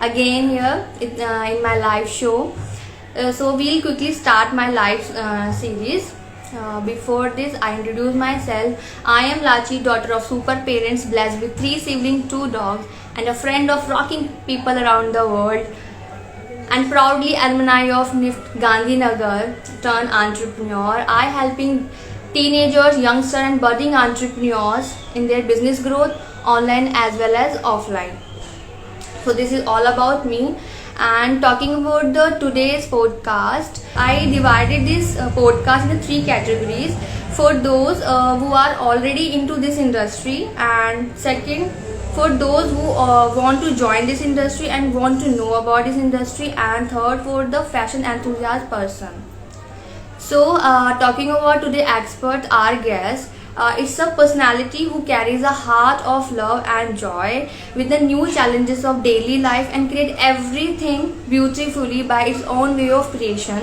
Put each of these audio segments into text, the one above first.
again here in my live show. So we'll quickly start my live series. Before this, I introduce myself. I am Lachi, daughter of super parents, blessed with 3 siblings, 2 dogs, and a friend of rocking people around the world. And proudly alumni of NIFT Gandhinagar turned entrepreneur. I helping teenagers, youngsters, and budding entrepreneurs in their business growth online as well as offline. So this is all about me. And talking about the today's podcast, I divided this podcast into 3 categories. For those who are already into this industry, and second, for those who want to join this industry and want to know about this industry, and third, for the fashion enthusiast person. So, talking about today expert, our guest, it's a personality who carries a heart of love and joy with the new challenges of daily life and create everything beautifully by its own way of creation.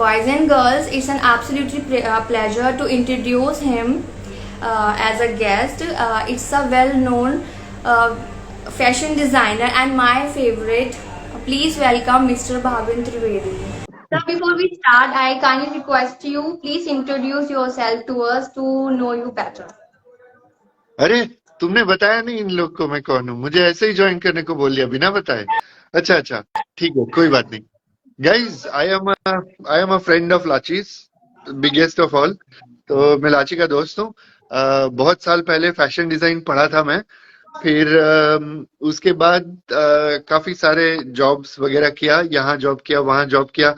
Boys and girls, it's an absolutely pleasure to introduce him as a guest. It's a well-known uh, fashion designer and my favorite. Please welcome Mr. Bhavin Trivedi. Sir, before we start, I kindly request you, please introduce yourself to us to know you better. अरे, तुमने बताया नहीं इन लोग को मैं कौन हूँ। मुझे ऐसे ही ज्वाइन करने को बोल दिया बिना बताए। अच्छा अच्छा, ठीक है, कोई बात नहीं। Guys, I am a friend of Lachi's, biggest of all. तो मैं लाची का दोस्त हूँ। बहुत साल पहले फैशन डिजाइन पढ़ा था मैं। फिर उसके बाद काफी सारे जॉब्स वगैरह किया, यहाँ जॉब किया, वहाँ जॉब किया।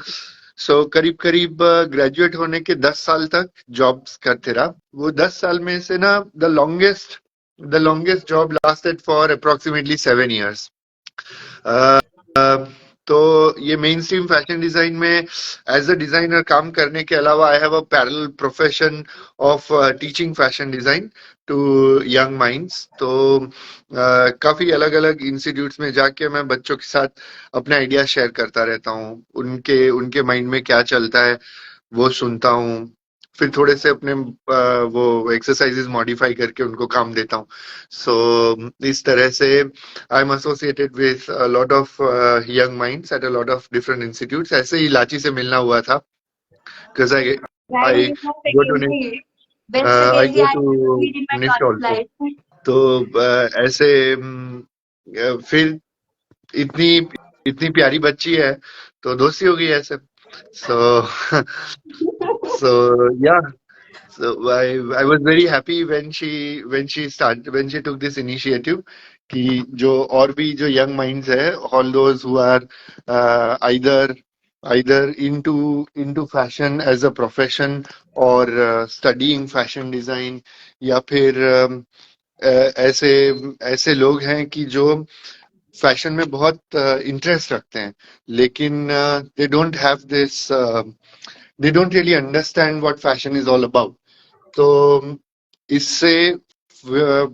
सो करीब करीब ग्रेजुएट होने के 10 साल तक जॉब्स करते रहा। वो 10 साल में से ना the longest job lasted for approximately 7 years। तो ये मेन स्ट्रीम फैशन डिजाइन में एज अ डिजाइनर काम करने के अलावा I have a parallel profession of teaching fashion design to young minds. तो काफी अलग अलग इंस्टीट्यूट्स में जाके मैं बच्चों के साथ अपने आइडिया शेयर करता रहता हूँ। उनके उनके माइंड में क्या चलता है वो सुनता हूँ। फिर थोड़े से अपने वो एक्सरसाइजेस मॉडिफाई करके उनको काम देता हूँ। सो इस तरह से I am associated with a lot of young minds at a lot of different institutes. ऐसे ही लाची से मिलना हुआ था, because I Very I go to Best I secondary go I to did in my NIFT college also. life. तो ऐसे फिर इतनी इतनी प्यारी बच्ची है तो दोस्ती हो गई ऐसे। सो सो या So I was very happy when she took this initiative कि जो और भी जो young minds है, all those who are either into fashion as a profession or studying fashion design, या फिर ऐसे ऐसे लोग हैं कि जो फैशन में बहुत इंटरेस्ट रखते हैं, लेकिन they don't really understand what fashion is all about. तो इससे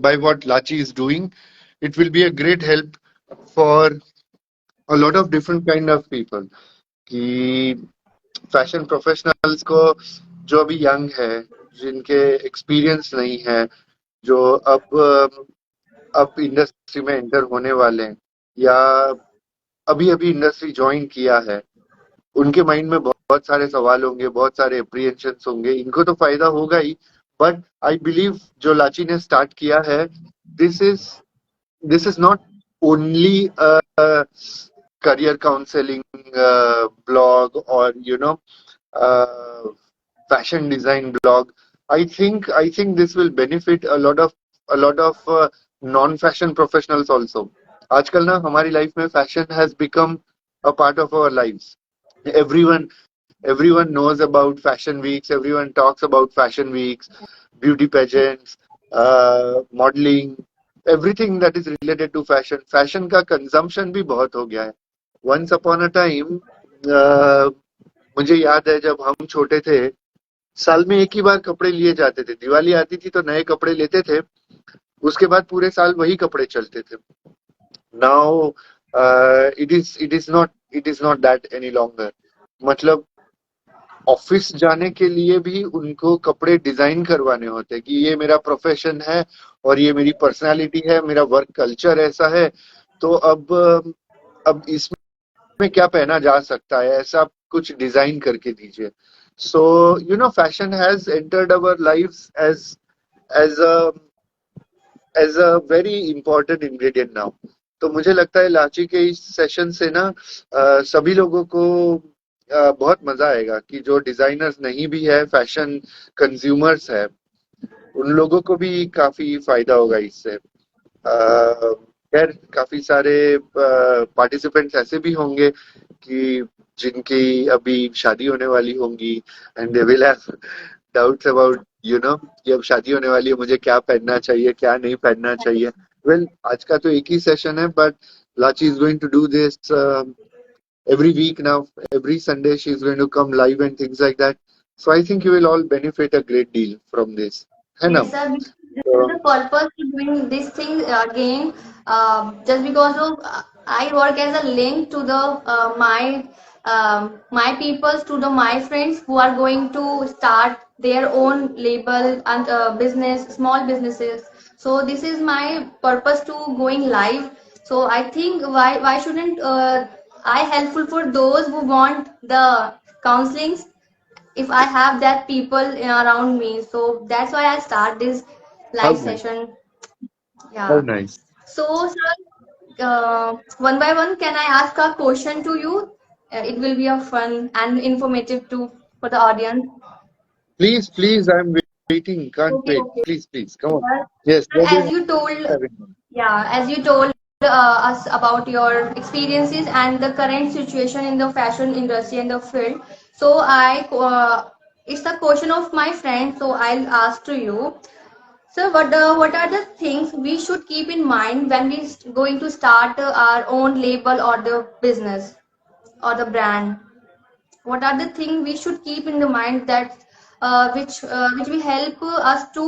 by what Lachi is doing, it will be a great help for a lot of different kind of people कि फैशन प्रोफेशनल्स को, जो अभी young है, जिनके experience नहीं है, जो अब इंडस्ट्री में एंटर होने वाले हैं, या अभी अभी इंडस्ट्री ज्वाइन किया है, उनके माइंड में बहुत सारे सवाल होंगे, बहुत सारे अप्रीहेंशंस होंगे। इनको तो फायदा होगा ही, बट आई बिलीव जो लाची ने स्टार्ट किया है, this is this is not only career counseling blog, or fashion design blog. I think this will benefit a lot of non fashion professionals also. आजकल ना हमारी लाइफ में fashion has become a part of our lives. Everyone knows about fashion weeks, everyone talks about fashion weeks, beauty pageants, modeling, everything that is related to fashion का consumption भी बहुत हो गया है। once upon a time, मुझे याद है जब हम छोटे थे, साल में एक ही बार कपड़े लिए जाते थे। दिवाली आती थी तो नए कपड़े लेते थे, उसके बाद पूरे साल वही कपड़े चलते थे। now it is not that any longer. मतलब ऑफिस जाने के लिए भी उनको कपड़े डिजाइन करवाने होते हैं कि ये मेरा प्रोफेशन है और ये मेरी पर्सनालिटी है, मेरा वर्क कल्चर ऐसा है, तो अब इसमें क्या पहना जा सकता है, ऐसा आप कुछ डिजाइन करके दीजिए. So fashion has entered our lives as a as a very important ingredient now. तो मुझे लगता है लाची के इस सेशन से ना सभी लोगों को बहुत मजा आएगा कि जो डिजाइनर्स नहीं भी है, फैशन कंज्यूमर्स है, उन लोगों को भी काफी फायदा होगा इससे. खैर काफी सारे पार्टिसिपेंट्स ऐसे भी होंगे कि जिनकी अभी शादी होने वाली होंगी and they will have doubts about कि अब शादी होने वाली है, मुझे क्या पहनना चाहिए, क्या नहीं पहनना चाहिए. वेल, आज का तो एक ही सेशन है, बट लाची is going to do this every week now. Every Sunday she is going to come live and things like that. So I think you will all benefit a great deal from this, है ना? Yes, sir. This So, is the purpose of doing this thing again. Just because of I work as a link to the my peoples to the my friends who are going to start their own label and business, small businesses. So this is my purpose to going live. So I think why shouldn't I helpful for those who want the counselings if I have that people around me. So that's why I start this how live nice, session. how Yeah. nice. So, sir, one by one, can I ask a question to you? It will be a fun and informative too for the audience. Please, please, I'm waiting. Can't Okay, wait. okay. Please, come on. Sir, Yes, what do you as you told, have in mind? yeah, as you told us about your experiences and the current situation in the fashion industry and the field. So it's a question of my friend. So I'll ask to you. So what are the things we should keep in mind when we going to start our own label or the business or the brand? What are the things we should keep in the mind that which will help us to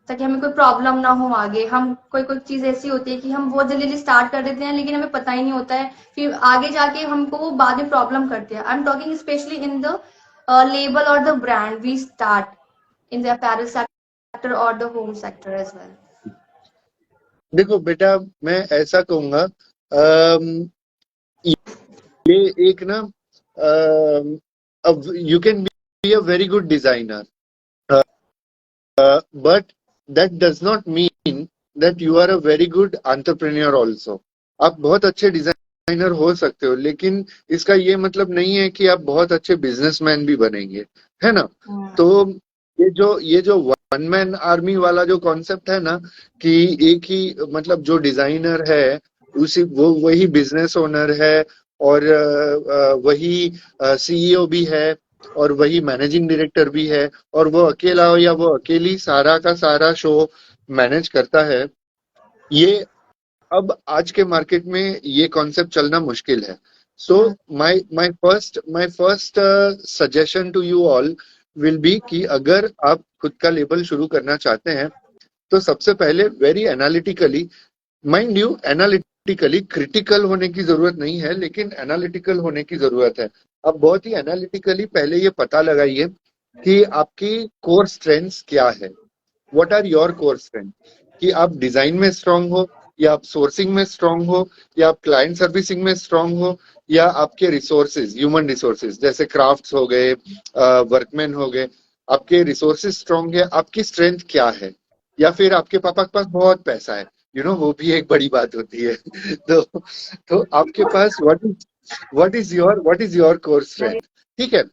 ताकि हमें कोई problem ना हो आगे. हम कोई कोई चीज ऐसी होती है कि हम बहुत जल्दी स्टार्ट कर देते हैं लेकिन हमें पता ही नहीं होता है, फिर आगे जाके हमको वो बाद में प्रॉब्लम करते हैं. I am talking specially in the label or the brand we start in the apparel sector or the home sector as well. देखो बेटा, मैं ऐसा कहूंगा, अम, ये एक ना, you can be a very good designer, but that does not mean that you are a very good entrepreneur also. आप बहुत अच्छे डिजाइनर हो सकते हो, लेकिन इसका ये मतलब नहीं है कि आप बहुत अच्छे बिजनेसमैन भी बनेंगे, है ना? तो ये जो वन मैन आर्मी वाला जो कॉन्सेप्ट है ना, कि एक ही मतलब जो डिजाइनर है उसी वो वही बिजनेस ओनर है, और वही सीईओ भी है, और वही मैनेजिंग डायरेक्टर भी है, और वो अकेला हो या वो अकेली सारा का सारा शो मैनेज करता है. ये अब आज के मार्केट में ये कॉन्सेप्ट चलना मुश्किल है. So my first suggestion to you all will be कि अगर आप खुद का लेबल शुरू करना चाहते हैं, तो सबसे पहले very analytically, mind you analytically critical होने की जरूरत नहीं है, लेकिन एनालिटिकल होने की जरूरत है. अब बहुत ही एनालिटिकली पहले ये पता लगाइए कि आपकी कोर स्ट्रेंथ्स क्या है. What are your core strength? कि आप डिजाइन में स्ट्रांग हो, या आप सोर्सिंग में स्ट्रांग हो, या आप क्लाइंट सर्विसिंग में स्ट्रांग हो, या आपके रिसोर्सेज, ह्यूमन रिसोर्सेज जैसे क्राफ्ट्स हो गए, वर्कमैन हो गए, आपके रिसोर्सेज स्ट्रांग है. आपकी स्ट्रेंथ क्या है? या फिर आपके पापा के पास बहुत पैसा है, वो भी एक बड़ी बात होती है. तो आपके पास what is your core strength? ठीक है,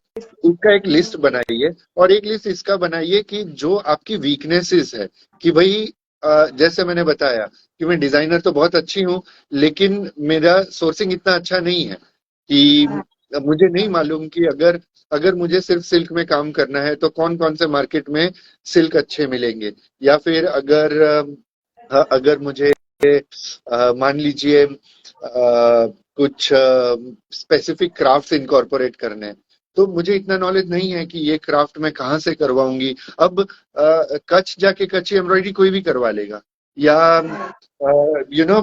उसका एक लिस्ट बनाइए, और एक लिस्ट इसका बनाइए कि जो आपकी वीकनेसेस है, कि भाई जैसे मैंने बताया कि मैं डिजाइनर तो बहुत अच्छी हूँ, लेकिन मेरा सोर्सिंग इतना अच्छा नहीं है, कि मुझे नहीं मालूम कि अगर अगर मुझे सिर्फ सिल्क में काम करना है तो कौन कौन से मार्केट में सिल्क अच्छे मिलेंगे. या फिर अगर मुझे मान लीजिए कुछ स्पेसिफिक क्राफ्ट्स इनकॉर्पोरेट करने हैं, तो मुझे इतना नॉलेज नहीं है कि ये क्राफ्ट मैं कहाँ से करवाऊंगी. अब कच्छ जाके कच्ची एम्ब्रॉयडरी कोई भी करवा लेगा, या यू नो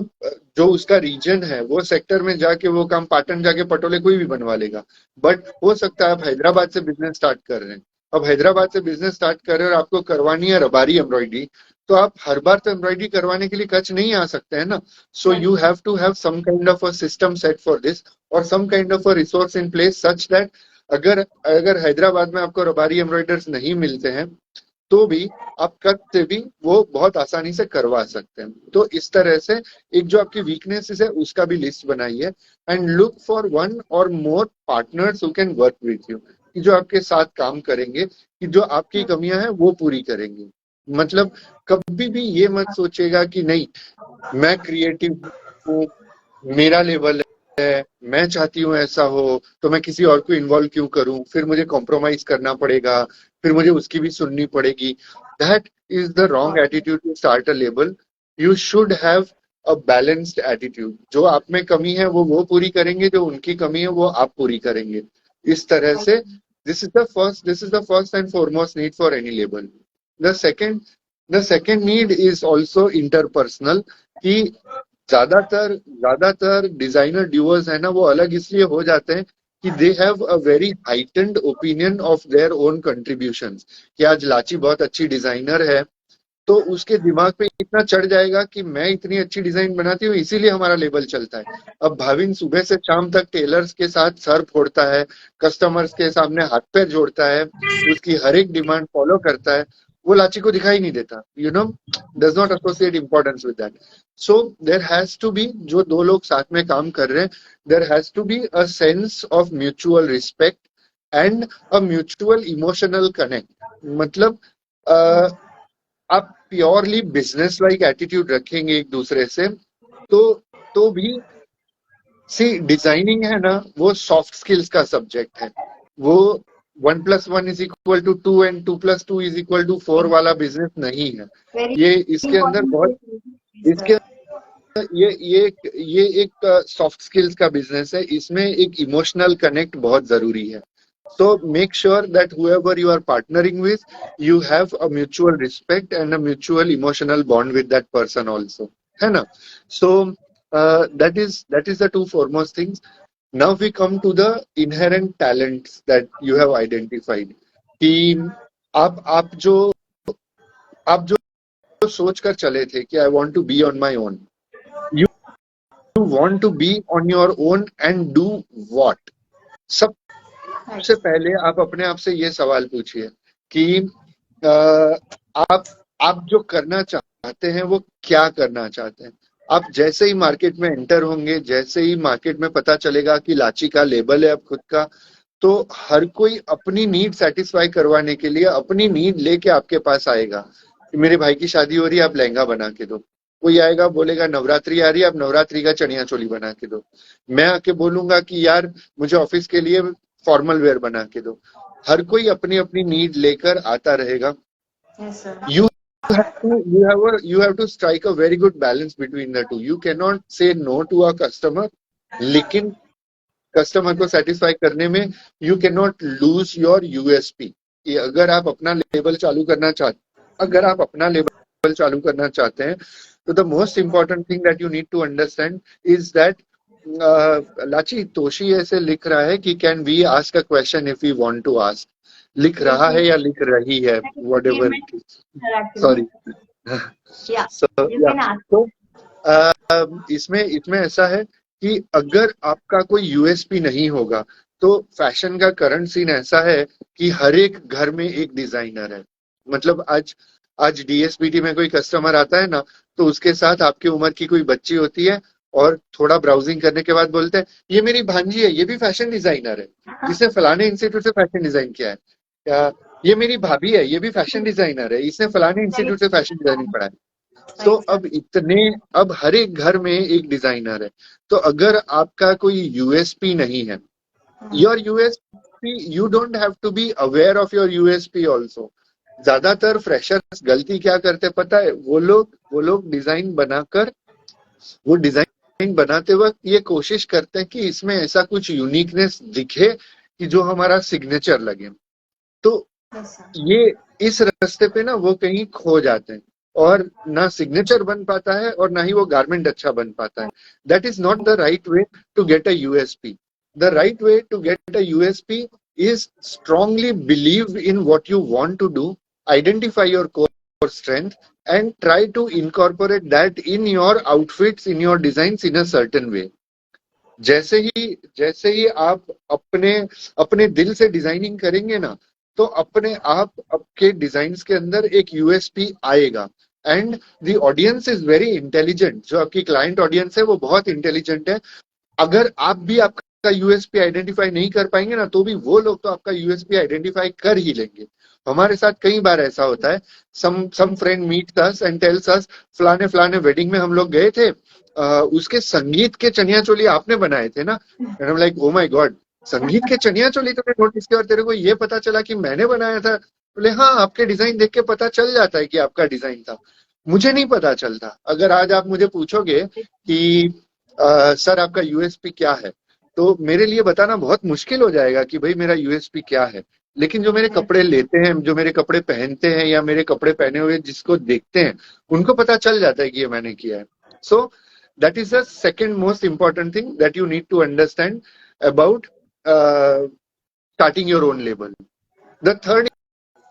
जो उसका रीजन है वो सेक्टर में जाके वो काम पाटन जाके पटोले कोई भी बनवा लेगा। बट हो सकता है आप हैदराबाद से बिजनेस स्टार्ट कर रहे हैं, अब हैदराबाद से बिजनेस स्टार्ट कर रहे हैं और आपको करवानी है रबारी एम्ब्रॉयडरी, तो आप हर बार तो एम्ब्रॉयडरी करवाने के लिए कच्छ नहीं आ सकते हैं ना। So you have to have some kind of a system set for this, और some kind of a resource in place such that अगर अगर हैदराबाद में आपको रबारी एम्ब्रॉयडर्स नहीं मिलते हैं तो भी आप कट से भी वो बहुत आसानी से करवा सकते हैं। तो इस तरह से एक जो आपकी वीकनेसेस है उसका भी लिस्ट बनाइए, and look for one or more partners who can work with you, कि जो आपके साथ काम करेंगे, कि जो आपकी कमियां हैं वो पूरी करेंगे। मतलब कभी भी ये मत सोचेगा कि नहीं मैं क्रिएटिव हूँ, मेरा लेवल है, मैं चाहती हूँ ऐसा हो तो मैं किसी और को इन्वॉल्व क्यों करूं, फिर मुझे कॉम्प्रोमाइज करना पड़ेगा, फिर मुझे उसकी भी सुननी पड़ेगी। That is the wrong attitude to start a label. You should have a balanced attitude, जो आप में कमी है वो पूरी करेंगे, जो उनकी कमी है वो आप पूरी करेंगे। इस तरह से this is the first and foremost need for any label. The second the second need is also interpersonal, कि ज्यादातर ज्यादातर डिजाइनर ड्यूअर्स है ना वो अलग इसलिए हो जाते हैं कि they have a very heightened opinion of their own contributions, कि आज लाची बहुत अच्छी डिजाइनर है तो उसके दिमाग पे इतना चढ़ जाएगा कि मैं इतनी अच्छी डिजाइन बनाती हूँ इसीलिए हमारा लेबल चलता है। अब भाविन सुबह से शाम तक टेलर्स के साथ सर फोड़ता है, कस्टमर्स के सामने हाथ पैर जोड़ता है, उसकी हर एक डिमांड फॉलो करता है, वो लाची को दिखाई नहीं देता, does not associate importance with that. So there has to be, जो दो लोग साथ में काम कर रहे हैं, there has to be a sense of mutual respect and a mutual emotional connect. मतलब आप प्योरली बिजनेस लाइक एटीट्यूड रखेंगे एक दूसरे से तो भी सी डिजाइनिंग है ना वो सॉफ्ट स्किल्स का सब्जेक्ट है। वो 1+1=2 एंड 2+2=4 वाला बिजनेस नहीं है। Very ये इसके अंदर important बहुत is इसके that. ये एक सॉफ्ट स्किल्स का बिजनेस है, इसमें एक इमोशनल कनेक्ट बहुत जरूरी है। So make sure that whoever you are partnering with, you have a mutual respect and a mutual emotional bond with that person also, है ना? So that is the two foremost things. Now we come to the inherent talents that you have identified. कि आप जो सोच कर चले थे कि I want to be on my own. You want to be on your own and do what? सबसे पहले आप अपने आप से ये सवाल पूछिए कि आप जो करना चाहते हैं वो क्या करना चाहते हैं। आप जैसे ही मार्केट में एंटर होंगे, जैसे ही मार्केट में पता चलेगा कि लाची का लेबल है अब खुद का, तो हर कोई अपनी नीड सेटिस्फाई करवाने के लिए अपनी नीड लेके आपके पास आएगा कि मेरे भाई की शादी हो रही है आप लहंगा बना के दो। कोई आएगा बोलेगा नवरात्रि आ रही है आप नवरात्रि का चनिया चोली बना के दो। मैं आके बोलूंगा कि यार मुझे ऑफिस के लिए फॉर्मल वेयर बना के दो। हर कोई अपनी अपनी नीड लेकर आता रहेगा। Yes, sir. You have to strike a very good balance between the two. You cannot say no to a customer, लेकिन कस्टमर को सेटिस्फाई करने में you can not lose your USP. कि अगर आप अपना लेबल चालू करना चाहते हैं तो the most important thing that you need to understand is that लाची तोशी ऐसे लिख रहा है कि can we ask a question if you want to ask. लिख रहा है या लिख रही है, whatever it is, sorry. Yeah, so you या can ask. तो इसमें इसमें ऐसा है कि अगर आपका कोई यूएसपी नहीं होगा तो फैशन का करंट सीन ऐसा है कि हर एक घर में एक डिजाइनर है। मतलब आज डीएसपीटी में कोई कस्टमर आता है ना तो उसके साथ आपकी उम्र की कोई बच्ची होती है और थोड़ा ब्राउजिंग करने के बाद बोलते हैं ये मेरी भांजी है, ये भी फैशन डिजाइनर है, इसने फलाने इंस्टीट्यूट से फैशन डिजाइन किया है। या ये मेरी भाभी है, ये भी फैशन डिजाइनर है, इसने फलाने इंस्टीट्यूट से फैशन डिजाइनिंग पढ़ा है। तो अब हर एक घर में एक डिजाइनर है। तो अगर आपका कोई यूएसपी नहीं है, your USP, you don't have to be aware of your USP also. ज्यादातर फ्रेशर्स गलती क्या करते पता है, वो लोग डिजाइन बनाते वक्त ये कोशिश करते हैं कि इसमें ऐसा कुछ यूनिकनेस दिखे कि जो हमारा सिग्नेचर लगे। तो Yes, sir. ये इस रास्ते पे ना वो कहीं खो जाते हैं। और ना सिग्नेचर बन पाता है और ना ही वो गारमेंट अच्छा बन पाता है. That is not the right way to get a USP. The right way to get a USP is strongly believe in what you want to do, identify your core strength, and try to incorporate that in your outfits, in your designs in a certain way. जैसे ही आप अपने अपने दिल से designing करेंगे ना, तो अपने आप आपके डिजाइन्स के अंदर एक यूएसपी आएगा. And the audience is very intelligent. जो आपकी क्लाइंट ऑडियंस है वो बहुत इंटेलिजेंट है. अगर आप भी आपका यूएसपी आइडेंटिफाई नहीं कर पाएंगे ना, तो भी वो लोग तो आपका यूएसपी आइडेंटिफाई कर ही लेंगे. हमारे साथ कई बार ऐसा होता है. Some friend meet us and tells us, फलाने फलाने वेडिंग में हम लोग गए थे, उसके संगीत के चनिया चोली आपने बनाए थे ना. And I am like, oh my God, संगीत के चनिया चोली तुमने नोटिस किया और तेरे को ये पता चला कि मैंने बनाया था? बोले हाँ, आपके डिजाइन देख के पता चल जाता है कि आपका डिजाइन था. मुझे नहीं पता चलता. अगर आज आप मुझे पूछोगे कि सर आपका यूएसपी क्या है, तो मेरे लिए बताना बहुत मुश्किल हो जाएगा कि भाई मेरा यूएसपी क्या है. लेकिन जो मेरे कपड़े लेते हैं, जो मेरे कपड़े पहनते हैं या मेरे कपड़े पहने हुए जिसको देखते हैं, उनको पता चल जाता है कि ये मैंने किया है. So that is the second most important thing that you need to understand about starting your own label. The third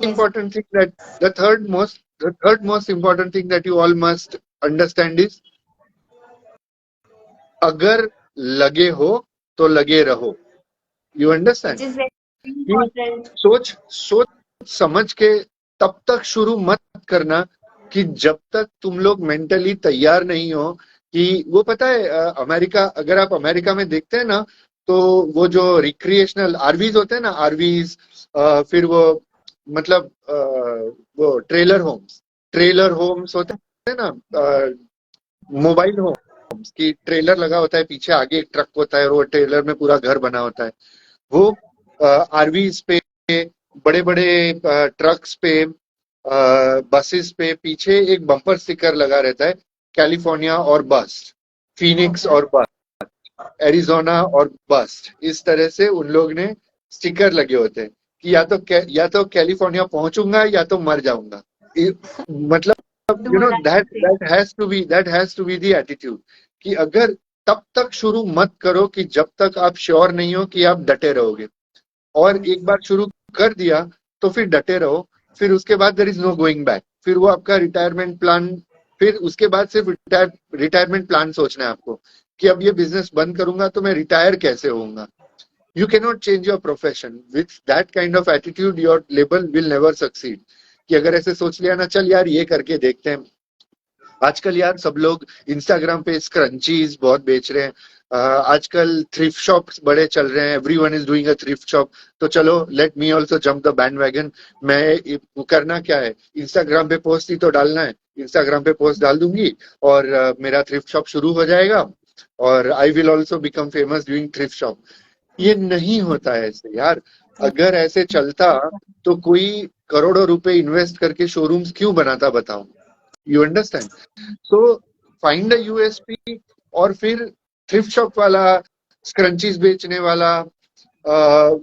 important thing that the third most important thing that you all must understand is, अगर लगे हो तो लगे रहो. You understand? Which is very important. सोच समझ के तब तक शुरू मत करना कि जब तक तुम लोग मेंटली तैयार नहीं हो. कि वो पता है, अमेरिका, अगर आप अमेरिका में देखते हैं ना, तो वो जो रिक्रिएशनल आरवीज होते हैं ना, आरवीज, फिर वो मतलब वो ट्रेलर होम्स होते हैं ना, मोबाइल होम्स की ट्रेलर लगा होता है, पीछे आगे एक ट्रक होता है और वो ट्रेलर में पूरा घर बना होता है. वो आरवीज पे, बड़े बड़े ट्रक्स पे, बसेस पे पीछे एक बम्पर स्टिकर लगा रहता है, कैलिफोर्निया और बस्ट, फीनिक्स और बस्ट, एरिजोना और बस्ट. इस तरह से उन लोग ने स्टिकर लगे होते हैं कि या तो कैलिफोर्निया पहुंचूंगा या तो मर जाऊंगा. मतलब you know that has to be the attitude कि अगर तब तक शुरू मत करो कि जब तक आप श्योर नहीं हो कि आप डटे रहोगे. और एक बार शुरू कर दिया तो फिर डटे रहो. फिर उसके बाद there is no going back. फिर वो आपका रिटायरमेंट प्लान, फिर उसके बाद सिर्फ रिटायरमेंट प्लान सोचना है आपको कि अब ये बिजनेस बंद करूंगा तो मैं रिटायर कैसे होऊंगा. You cannot change your profession. With that kind of attitude, your label will never succeed. कि अगर ऐसे सोच लिया ना, चल यार ये करके देखते हैं. आजकल यार सब लोग इंस्टाग्राम पे स्क्रंचीज बहुत बेच रहे हैं. आजकल थ्रिफ्ट शॉप्स बड़े चल रहे हैं. Everyone is doing a thrift shop. तो चलो, let me also jump the band wagon. मैं करना क्या है, इंस्टाग्राम पे पोस्ट ही तो डालना है. इंस्टाग्राम पे पोस्ट डाल दूंगी और मेरा थ्रिफ्ट शॉप शुरू हो जाएगा और I will also become famous doing thrift shop. ये नहीं होता है ऐसे यार. अगर ऐसे चलता तो कोई करोड़ों रुपए इन्वेस्ट करके शोरूम्स क्यों बनाता, बताओ. You understand? So find a USP. और फिर थ्रिफ्ट शॉप वाला, स्क्रंचीज बेचने वाला,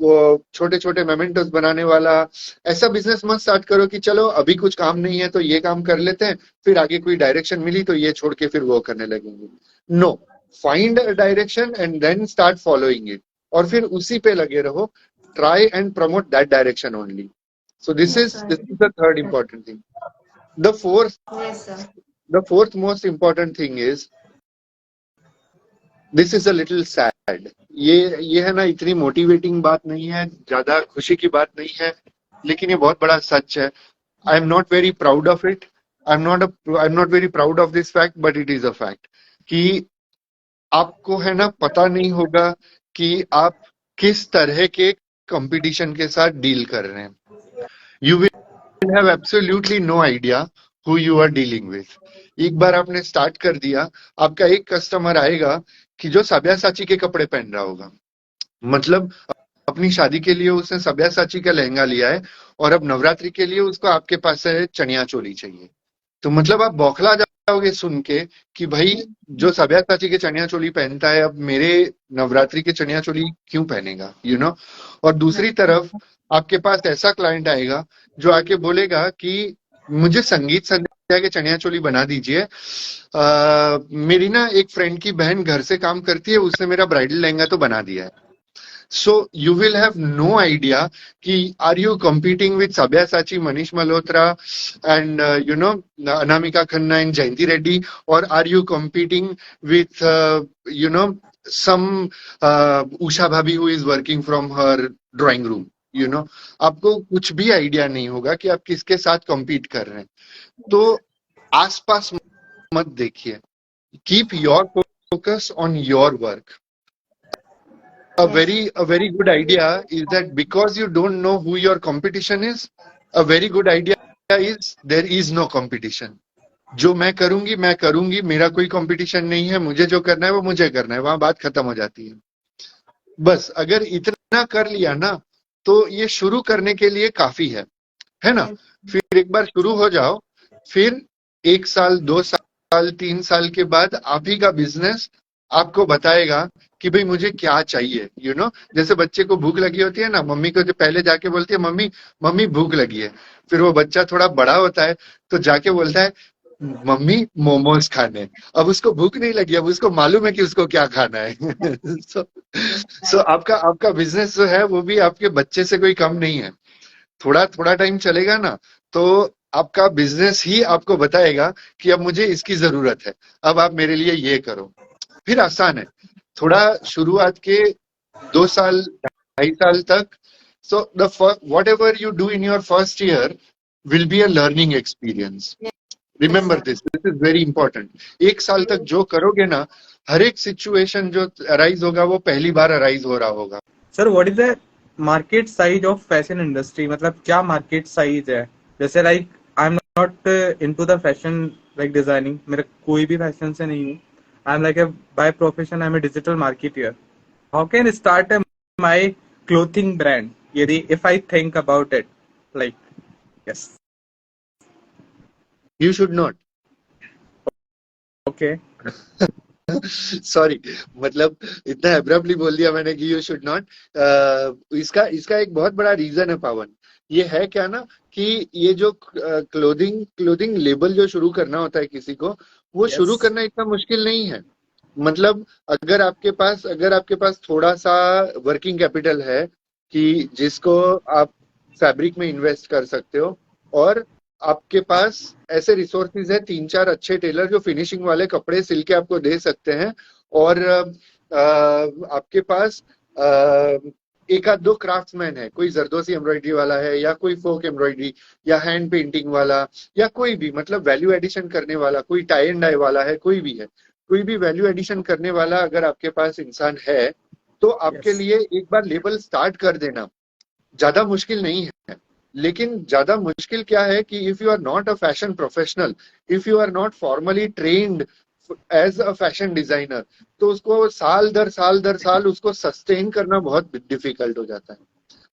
वो छोटे छोटे मेमेंटोस बनाने वाला, ऐसा बिजनेस मत स्टार्ट करो कि चलो अभी कुछ काम नहीं है तो ये काम कर लेते हैं, फिर आगे कोई डायरेक्शन मिली तो ये छोड़ के फिर वो करने लगेंगे. No, find a direction and then start following it. और फिर उसी पे लगे रहो. Try and promote that direction only. So this is the third important thing. The Yes, sir. fourth most important thing is, this is a little sad. ये है ना, इतनी मोटिवेटिंग बात नहीं है, ज्यादा खुशी की बात नहीं है, लेकिन ये बहुत बड़ा सच है. आई am not very proud of it. I am not very proud of this fact, but it is a fact कि आपको है ना पता नहीं होगा कि आप किस तरह के कंपटीशन के साथ डील कर रहे हैं. You will have absolutely no idea who you are dealing with. एक बार आपने स्टार्ट कर दिया, आपका एक कस्टमर आएगा कि जो साब्यासाची के कपड़े पहन रहा होगा. मतलब अपनी शादी के लिए उसने साब्यासाची का लहंगा लिया है और अब नवरात्रि के लिए उसको आपके पास से चनिया चोली चाहिए. तो मतलब आप बौखला जाओगे सुन के कि भाई जो साब्यासाची के चनिया चोली पहनता है अब मेरे नवरात्रि के चनिया चोली क्यों पहनेगा, यू नो. और दूसरी तरफ आपके पास ऐसा क्लाइंट आएगा जो आके बोलेगा कि मुझे संगीत संध्या के चनिया चोली बना दीजिए। मेरी ना एक फ्रेंड की बहन घर से काम करती है, उसने मेरा ब्राइडल लहंगा तो बना दिया है। So you will have no idea कि are you competing with Sabyasachi, Manish Malhotra and Anamika Khanna and Jayanti Reddy, or are you competing with some Usha Bhabhi who is working from her drawing room? आपको कुछ भी idea नहीं होगा कि आप किसके साथ compete कर रहे हैं। तो आसपास मत देखिए, keep your focus on your work. Yes. A very good idea is that because you don't know who your competition is, a very good idea is there is no competition. जो मैं करूंगी, मेरा कोई कंपटीशन नहीं है, मुझे जो करना है वो मुझे करना है, वहां बात खत्म हो जाती है। बस अगर इतना कर लिया ना, तो ये शुरू करने के लिए काफी है ना। Yes. फिर एक बार शुरू हो जाओ, फिर 1 साल 2 साल 3 साल के बाद आप ही का बिजनेस आपको बताएगा कि भाई मुझे क्या चाहिए। जैसे बच्चे को भूख लगी होती है ना, मम्मी को जो पहले जाके बोलती है मम्मी मम्मी भूख लगी है, फिर वो बच्चा थोड़ा बड़ा होता है तो जाके बोलता है मम्मी मोमोज खाने। अब उसको भूख नहीं लगी, अब उसको मालूम है कि उसको क्या खाना है। सो आपका आपका बिजनेस जो है वो भी आपके बच्चे से कोई कम नहीं है। थोड़ा थोड़ा टाइम चलेगा ना, तो आपका बिजनेस ही आपको बताएगा कि अब मुझे इसकी जरूरत है, अब आप मेरे लिए ये करो। फिर आसान है थोड़ा शुरुआत के 2 साल 2.5 साल तक। So the what ever you do in your first year will be a learning experience. Yes, remember sir. This is very important. 1 साल तक जो करोगे ना, हर एक सिचुएशन जो अराइज होगा वो पहली बार अराइज हो रहा होगा। Sir what is the market size of fashion industry, मतलब क्या मार्केट साइज है? जैसे like I am not into the fashion like designing, मेरा कोई भी फैशन से नहीं हूँ। I am like a by profession I am a digital marketeer. How can start my clothing brand यदि if I think about it like yes you should not. Okay sorry, मतलब इतना abruptly बोल दिया मैंने कि यू शुड नॉट। इसका इसका एक बहुत बड़ा रीजन है पावन। ये है क्या ना कि ये जो क्लोथिंग लेबल जो शुरू करना होता है किसी को, वो शुरू यस करना इतना मुश्किल नहीं है। मतलब अगर आपके पास थोड़ा सा वर्किंग कैपिटल है कि जिसको आप फैब्रिक में इन्वेस्ट कर सकते हो, और आपके पास ऐसे रिसोर्सेज है 3-4 अच्छे टेलर जो फिनिशिंग वाले कपड़े सिल के आपको दे सकते हैं, और आपके पास एक आध दो क्राफ्ट्समैन है, कोई जरदोसी एम्ब्रॉयडरी वाला है या कोई फोक एम्ब्रॉयडरी या हैंड पेंटिंग वाला या कोई भी मतलब वैल्यू एडिशन करने वाला, कोई टाई एंड डाई वाला है, कोई भी है, कोई भी वैल्यू एडिशन करने वाला अगर आपके पास इंसान है, तो आपके यस लिए एक बार लेबल स्टार्ट कर देना ज्यादा मुश्किल नहीं है। लेकिन ज्यादा मुश्किल क्या है कि if you are not a fashion professional, if you are not formally trained as a fashion designer, तो उसको साल दर साल उसको सस्टेन करना बहुत डिफिकल्ट हो जाता है।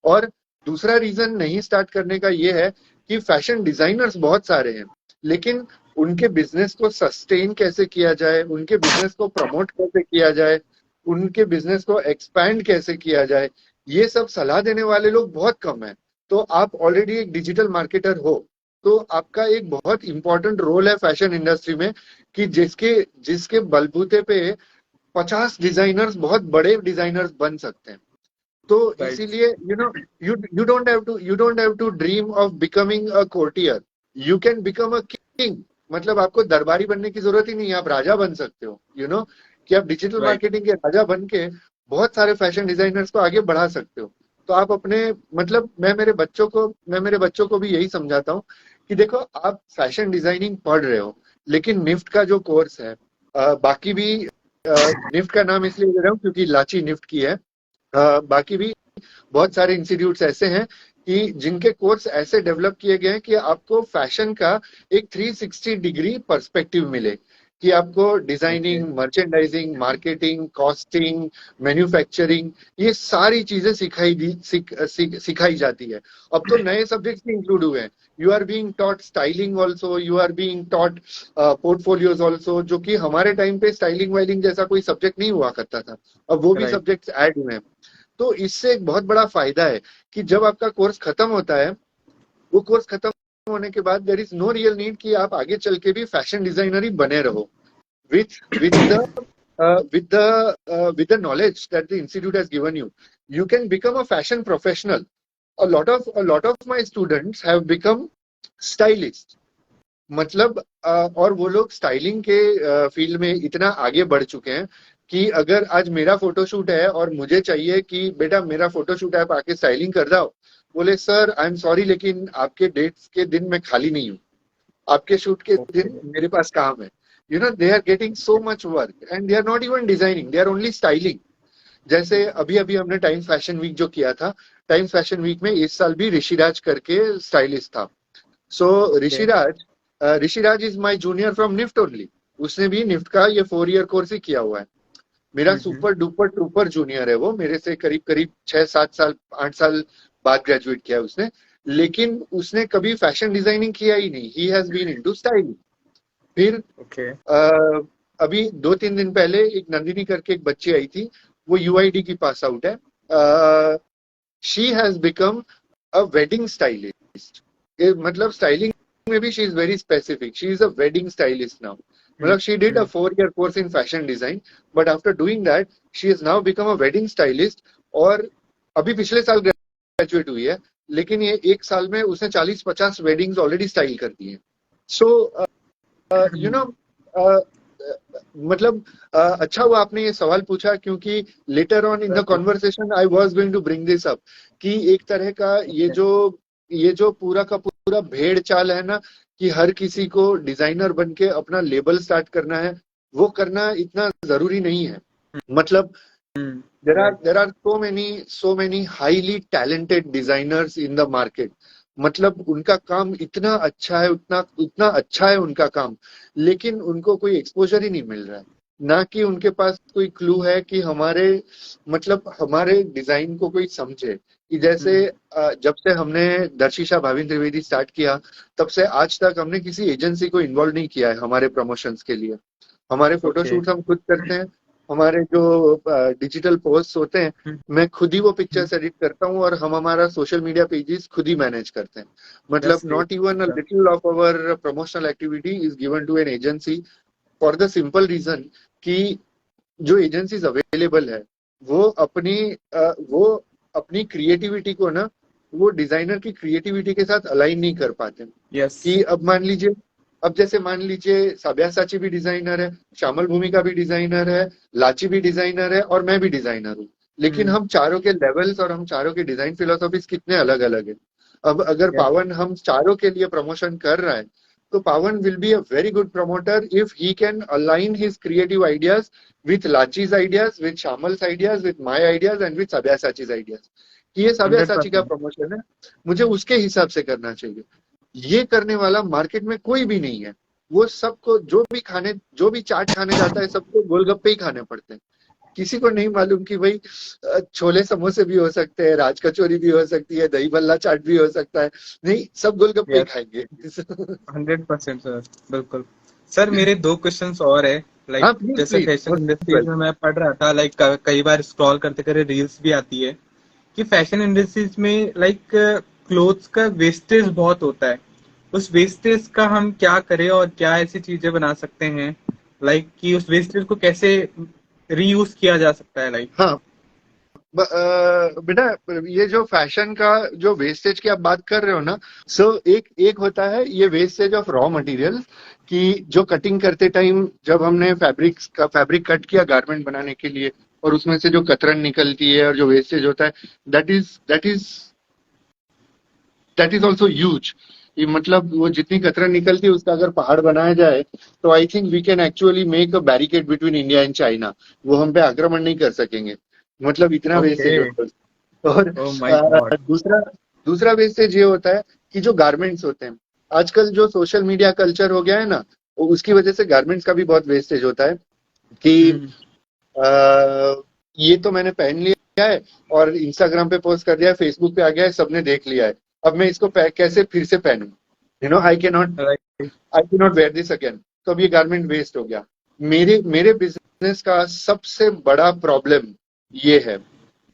और दूसरा रीजन नहीं स्टार्ट करने का ये है कि फैशन डिजाइनर्स बहुत सारे हैं, लेकिन उनके बिजनेस को सस्टेन कैसे किया जाए, उनके बिजनेस को प्रमोट कैसे किया जाए, उनके बिजनेस को एक्सपैंड कैसे किया जाए, ये सब सलाह देने वाले लोग बहुत कम हैं। तो आप ऑलरेडी एक डिजिटल मार्केटर हो, तो आपका एक बहुत इंपॉर्टेंट रोल है फैशन इंडस्ट्री में कि जिसके जिसके बलबूते पे 50 डिजाइनर्स बहुत बड़े डिजाइनर्स बन सकते हैं। तो राइट इसीलिए you don't have to dream of becoming a courtier, you can become a king. मतलब आपको दरबारी बनने की जरूरत ही नहीं है, आप राजा बन सकते हो। कि आप डिजिटल राइट मार्केटिंग के राजा बन के बहुत सारे फैशन डिजाइनर्स को आगे बढ़ा सकते हो। तो आप अपने मतलब मैं मेरे बच्चों को भी यही समझाता हूँ कि देखो आप फैशन डिजाइनिंग पढ़ रहे हो, लेकिन निफ्ट का जो कोर्स है, बाकी भी निफ्ट का नाम इसलिए ले रहा हूँ क्योंकि लाची निफ्ट की है, बाकी भी बहुत सारे इंस्टीट्यूट्स ऐसे हैं कि जिनके कोर्स ऐसे डेवलप किए गए हैं कि आपको फैशन का एक 360 डिग्री पर्सपेक्टिव मिले, कि आपको okay designing, merchandising, marketing, costing, manufacturing, ये सारी चीजें सिखाई जाती है। अब तो नए सब्जेक्ट्स भी इंक्लूड हुए हैं। You are being taught styling also, you are being taught portfolios also, जो कि हमारे टाइम पे स्टाइलिंग वाइलिंग जैसा कोई सब्जेक्ट नहीं हुआ करता था, अब वो भी राइट सब्जेक्ट्स ऐड हुए हैं। तो इससे एक बहुत बड़ा फायदा है कि जब आपका कोर्स खत्म होता है, वो कोर्स खत्म होने के बाद there is no real need कि आप आगे चल के भी फैशन डिजाइनर ही बने रहो. With the with the knowledge that the institute has given you, you can become a fashion professional. A lot of my students have become stylists. मतलब और वो लोग स्टाइलिंग के फील्ड में इतना आगे बढ़ चुके हैं कि अगर आज मेरा फोटोशूट है और मुझे चाहिए कि बेटा मेरा फोटोशूट है, आप आके स्टाइलिंग कर दो, बोले सर आई एम सॉरी लेकिन आपके डेट्स के दिन मैं खाली नहीं हूँ, आपके शूट के दिन मेरे पास काम है. They are getting so much work and they are not even designing, they are only styling. जैसे अभी अभी हमने टाइम्स फैशन वीक जो किया था, टाइम्स फैशन वीक में इस साल भी ऋषिराज करके स्टाइलिस्ट था. So Rishiraj is my junior from NIFT only. उसने भी निफ्ट का ये 4 ईयर कोर्स ही किया हुआ है. मेरा सुपर डुपर ट्रूपर जूनियर है वो, मेरे से करीब करीब 6-7 साल 8 साल बाद ग्रेजुएट किया उसने, लेकिन उसने कभी फैशन डिजाइनिंग किया ही नहीं. He has been into styling. फिर अभी 2-3 दिन पहले एक नंदिनी करके एक बच्ची आई थी, वो यूआईडी की पास आउट है. She has become a wedding stylist. मतलब स्टाइलिंग में भी she is very specific. She is a wedding stylist now. मतलब she did a 4 year course in fashion design, but after doing that she is now become a wedding stylist. और अभी पिछले साल graduate हुई है, लेकिन ये 1 साल में उसने 40-50 वेडिंग्स ऑलरेडी स्टाइल कर दी है. सो मतलब अच्छा हुआ आपने ये सवाल पूछा, क्योंकि later on in the conversation I was going to bring this up कि एक तरह का ये जो पूरा का पूरा भेड़ चाल है ना, कि हर किसी को डिजाइनर बन के अपना लेबल स्टार्ट करना है, वो करना इतना जरूरी नहीं है. मतलब there are so many highly talented designers in the market. मतलब उनका काम इतना अच्छा है, उतना अच्छा है उनका काम, लेकिन उनको कोई एक्सपोजर ही नहीं मिल रहा है. ना कि उनके पास कोई क्लू है कि हमारे डिजाइन को कोई समझे. कि जैसे जब से हमने दर्शिशा भाविन त्रिवेदी स्टार्ट किया, तब से आज तक हमने किसी एजेंसी को इन्वॉल्व नहीं किया है हमारे प्रमोशंस के लिए. हमारे फोटोशूट हम खुद करते हैं. हमारे जो डिजिटल पोस्ट होते हैं, मैं खुद ही वो पिक्चर्स एडिट करता हूँ, और हम हमारा सोशल मीडिया पेजेस खुद ही मैनेज करते हैं. मतलब not even a little of our promotional activity is given to an agency, for the simple reason कि जो एजेंसीज अवेलेबल है वो अपनी क्रिएटिविटी को ना, वो डिजाइनर की क्रिएटिविटी के साथ अलाइन नहीं कर पाते. कि अब जैसे मान लीजिए साब्यासाची भी डिजाइनर है, श्यामल भूमिका भी डिजाइनर है, लाची भी डिजाइनर है, और मैं भी डिजाइनर हूँ. लेकिन हम चारों के लेवल्स और हम चारों के डिजाइन फिलोसॉफीज कितने अलग अलग है. अब अगर पावन हम चारों के लिए प्रमोशन कर रहा है, तो Pavan will be a very good promoter if he can align his creative ideas with Lachi's ideas, with Shyamal's ideas, with my ideas and with Sabyasachi's ideas. कि ये साब्यासाची का प्रमोशन है, मुझे उसके हिसाब से करना चाहिए. ये करने वाला मार्केट में कोई भी नहीं है. वो सबको जो भी चाट खाने जाता है, सबको गोलगप्पे ही खाने पड़ते हैं. किसी को नहीं मालूम कि भाई छोले समोसे भी हो सकते हैं, राज कचौरी भी हो सकती है, दही भल्ला चाट भी हो सकता है. नहीं, सब गोलगप्पे ही खाएंगे. 100% सर, बिल्कुल. सर मेरे 2 क्वेश्चंस और है. लाइक जैसे फैशन इंडस्ट्री में मैं पढ़ रहा था, लाइक कई बार स्क्रॉल करते करते रील्स भी आती है कि फैशन इंडस्ट्रीज में लाइक क्लोथ्स का वेस्टेज बहुत होता है. उस वेस्टेज का हम क्या करें और क्या ऐसी चीजें बना सकते हैं लाइक कि उस वेस्टेज को कैसे रीयूज किया जा सकता है. लाइक हाँ बेटा, ये जो फैशन का जो वेस्टेज की आप बात कर रहे हो ना, सो एक होता है ये वेस्टेज ऑफ रॉ मटेरियल, कि जो कटिंग करते टाइम जब हमने फैब्रिक कट किया गारमेंट बनाने के लिए, और उसमें से जो कतरन निकलती है और जो वेस्टेज होता है, दैट इज ऑल्सो ह्यूज. मतलब वो जितनी कतरन निकलती है उसका अगर पहाड़ बनाया जाए, तो I think we can actually make a barricade between India and China. वो हम पे आक्रमण नहीं कर सकेंगे. मतलब इतना वेस्टेज होता है. और दूसरा वेस्टेज ये होता है कि जो गारमेंट्स होते हैं, आजकल जो सोशल मीडिया कल्चर हो गया है ना, उसकी वजह से गारमेंट्स का भी बहुत वेस्टेज होता है. कि ये तो मैंने पहन लिया है और इंस्टाग्राम पे पोस्ट कर दिया है, फेसबुक पे आ गया है, सबने देख लिया है, अब मैं इसको कैसे फिर से पहनूं. I can not wear this again. तो अब ये गारमेंट वेस्ट हो गया. मेरे बिजनेस का सबसे बड़ा प्रॉब्लम ये है.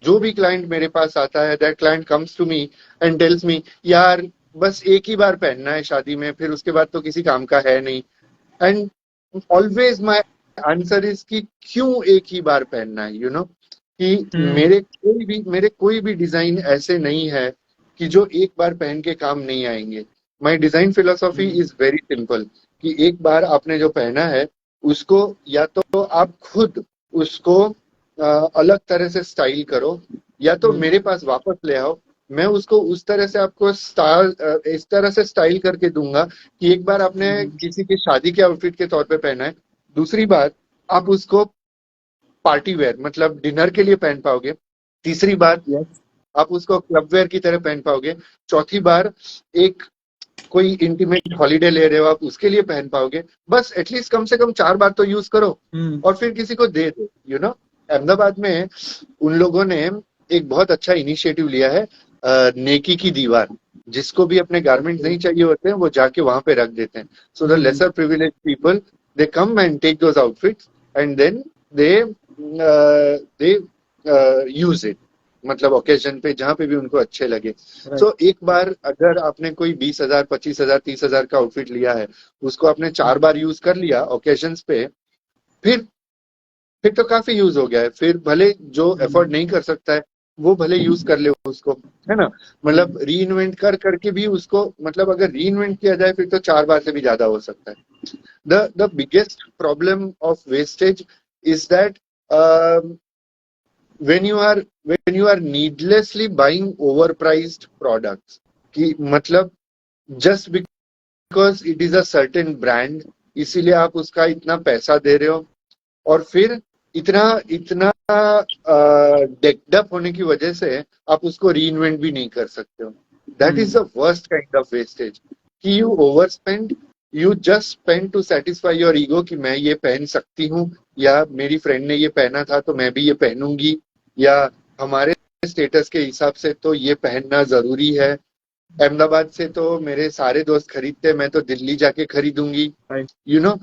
जो भी क्लाइंट मेरे पास आता है, that client comes to me and tells me, यार बस एक ही बार पहनना है शादी में, फिर उसके बाद तो किसी काम का है नहीं। And always my answer is कि क्यों एक ही बार पहनना है, कि हम्म मेरे कोई भी डिजाइन ऐसे नहीं है कि जो एक बार पहन के काम नहीं आएंगे। My design philosophy hmm is very simple, कि एक बार आपने जो पहना है उसको या तो आप खुद उसको अलग तरह से स्टाइल करो, या तो हम्म मेरे पास वापस ले आओ। मैं उसको उस तरह से आपको इस तरह से स्टाइल करके दूंगा कि एक बार आपने हम्म किसी की शादी के आउटफिट के तौर पे पहना है, दूसरी बार आप उसको पार्टी वेयर मतलब डिनर के लिए पहन पाओगे, तीसरी बार यस आप उसको क्लब वेयर की तरह पहन पाओगे, चौथी बार एक कोई इंटीमेट हॉलीडे ले रहे हो आप उसके लिए पहन पाओगे। बस एटलीस्ट कम से कम 4 बार तो यूज करो हम्म और फिर किसी को दे दो। अहमदाबाद में उन लोगों ने एक बहुत अच्छा इनिशिएटिव लिया है, नेकी की दीवार। जिसको भी अपने गारमेंट्स नहीं चाहिए होते हैं वो जाके वहां पे रख देते हैं। So the hmm lesser privilege people, they come and take those outfits and then they they use it, मतलब ओकेजन पे जहां पे भी उनको अच्छे लगे। राइट सो एक बार अगर आपने कोई 20,000 25,000 30,000 का आउटफिट लिया है, उसको आपने 4 बार यूज कर लिया ओकेजन्स पे, फिर फिर तो काफी यूज हो गया है। फिर भले जो हम्म अफोर्ड नहीं कर सकता है वो भले यूज कर ले उसको, है ना। मतलब री इन्वेंट कर करके भी उसको, मतलब अगर री इन्वेंट किया जाए फिर तो 4 बार से भी ज्यादा हो सकता है। The biggest problem of wastage is that when you are needlessly buying overpriced products, कि मतलब just because it is a certain brand इसीलिए आप उसका इतना पैसा दे रहे हो, और फिर इतना इतना डेक्ड अप होने की वजह से आप उसको री इन्वेंट भी नहीं कर सकते हो। That is the worst kind of wastage, कि you over spend, you just spend to satisfy your ego कि मैं ये पहन सकती हूँ, या मेरी फ्रेंड ने ये पहना था तो मैं भी ये पहनूंगी, या हमारे स्टेटस के हिसाब से तो ये पहनना जरूरी है। अहमदाबाद से तो मेरे सारे दोस्त खरीदते, मैं तो दिल्ली जाके खरीदूंगी। राइट यू नो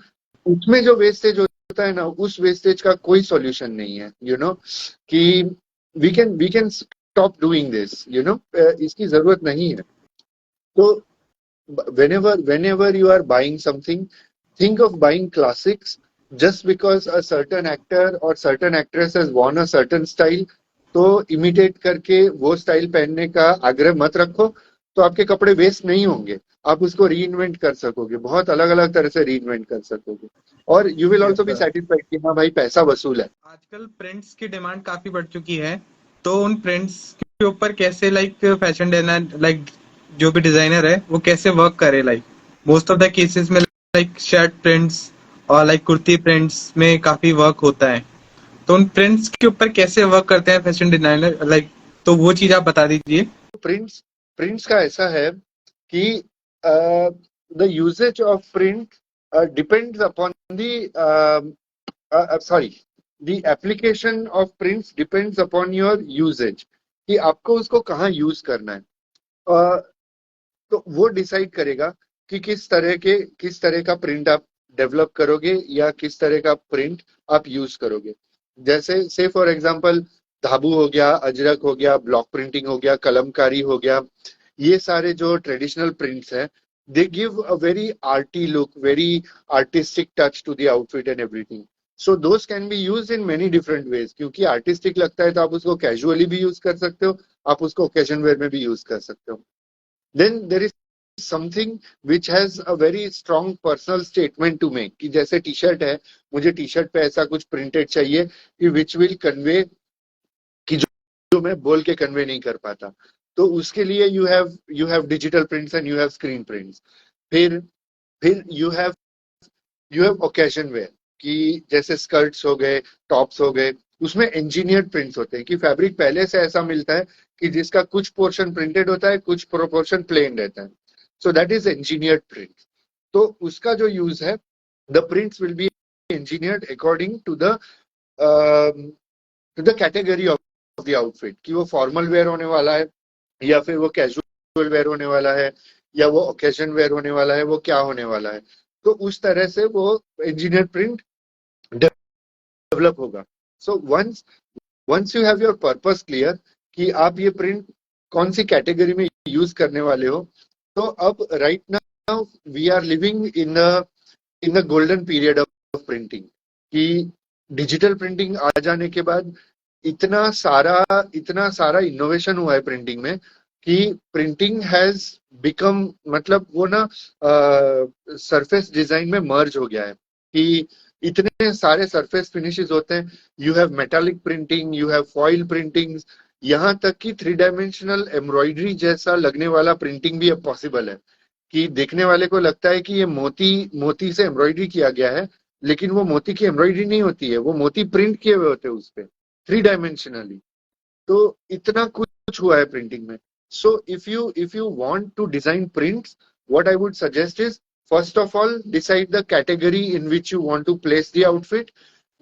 उसमें जो वेस्टेज होता है ना, उस वेस्टेज का कोई सॉल्यूशन नहीं है। कि we can stop doing this, इसकी जरूरत नहीं है। तो whenever you are buying something, think of buying classics. Just because a certain actor or certain actress has worn a certain style, तो इमिटेट करके वो स्टाइल पहनने का आग्रह मत रखो। तो आपके कपड़े वेस्ट नहीं होंगे, आप उसको री इन्वेंट कर सकोगे, बहुत अलग अलग तरह से री इन्वेंट कर सकोगे, और you will yes also be sir satisfied कि हाँ भाई पैसा वसूल है। आजकल प्रिंट्स की डिमांड काफी बढ़ चुकी है तो उन प्रिंट्स के ऊपर कैसे लाइक फैशन डिजाइनर लाइक जो भी डिजाइनर है वो कैसे वर्क करे like most of the cases में लाइक शर्ट प्रिंट्स और लाइक कुर्ती प्रिंट्स में काफी वर्क होता है तो उन प्रिंट्स के ऊपर कैसे वर्क करते हैं फैशन डिजाइनर लाइक तो वो चीज आप बता दीजिए प्रिंट्स प्रिंट्स का ऐसा है कि the usage of print depends upon sorry the application of prints depends upon your usage, कि आपको उसको कहाँ यूज करना है। uh, तो वो डिसाइड करेगा कि किस तरह का प्रिंट आप डेवलप करोगे या किस तरह का प्रिंट आप यूज करोगे। जैसे से फॉर एग्जांपल धाबू हो गया, अजरक हो गया, ब्लॉक प्रिंटिंग हो गया, कलमकारी हो गया, ये सारे जो ट्रेडिशनल प्रिंट्स हैं, they give a very arty look, very artistic touch to the outfit and everything. So those can be use in many different ways, क्योंकि आर्टिस्टिक लगता है तो आप उसको कैजुअली भी यूज कर सकते हो, आप उसको ओकेजन वेयर में भी यूज कर सकते हो। Then there is something which has a very strong personal statement to make, कि जैसे टी शर्ट है, मुझे टी शर्ट पे ऐसा कुछ प्रिंटेड चाहिए कि विच विल कन्वे, कि जो मैं बोल के कन्वे नहीं कर पाता। तो उसके लिए you have digital prints and you have screen prints. फिर फिर यू हैव ओकेजन वेयर, कि जैसे स्कर्ट्स हो गए, टॉप्स हो गए, उसमें इंजीनियर्ड प्रिंट्स होते हैं, कि फैब्रिक पहले से ऐसा मिलता है कि जिसका कुछ पोर्शन प्रिंटेड होता है, कुछ प्रोपोर्शन प्लेन रहता है। So that is engineered print. तो उसका जो यूज है, the prints will be engineered according to the category of the outfit, कि वो फॉर्मल वेयर होने वाला है, या फिर वो कैजुअल वेयर होने वाला है, या वो ओकेजन वेयर होने वाला है, वो क्या होने वाला है। तो उस तरह से वो इंजीनियर प्रिंट डेवलप होगा। So once you have your purpose clear कि आप ये प्रिंट कौन सी कैटेगरी में यूज करने वाले हो, तो अब right now we are living in the golden period of printing, कि डिजिटल प्रिंटिंग आ जाने के बाद इतना सारा इनोवेशन हुआ है प्रिंटिंग में, कि प्रिंटिंग हैज बिकम, मतलब वो ना सरफेस डिजाइन में मर्ज हो गया है, कि इतने सारे सरफेस फिनिशेस होते हैं। You have metallic printing, you have foil printing, यहाँ तक कि 3 डायमेंशनल एम्ब्रॉयडरी जैसा लगने वाला प्रिंटिंग भी अब पॉसिबल है, कि देखने वाले को लगता है कि ये मोती मोती से एम्ब्रॉयडरी किया गया है, लेकिन वो मोती की एम्ब्रॉयडरी नहीं होती है, वो मोती प्रिंट किए हुए होते हैं उस पे 3 डायमेंशनली। तो इतना कुछ हुआ है प्रिंटिंग में। So if you want to design prints, what I would suggest is, first of all decide the category in which you want to place the outfit,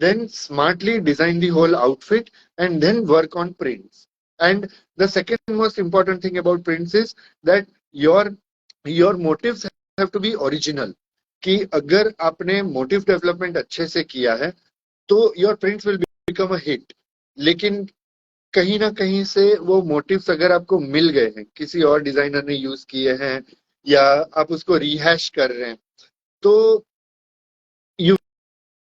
then smartly design the whole outfit, and then work on prints. And the second most important thing about prints is that your motives have to be original, कि अगर आपने motive development अच्छे से किया है तो your prints will become a hit. लेकिन कहीं ना कहीं से वो मोटिव्स अगर आपको मिल गए हैं, किसी और डिजाइनर ने यूज किए हैं, या आप उसको रिहैश कर रहे हैं, तो you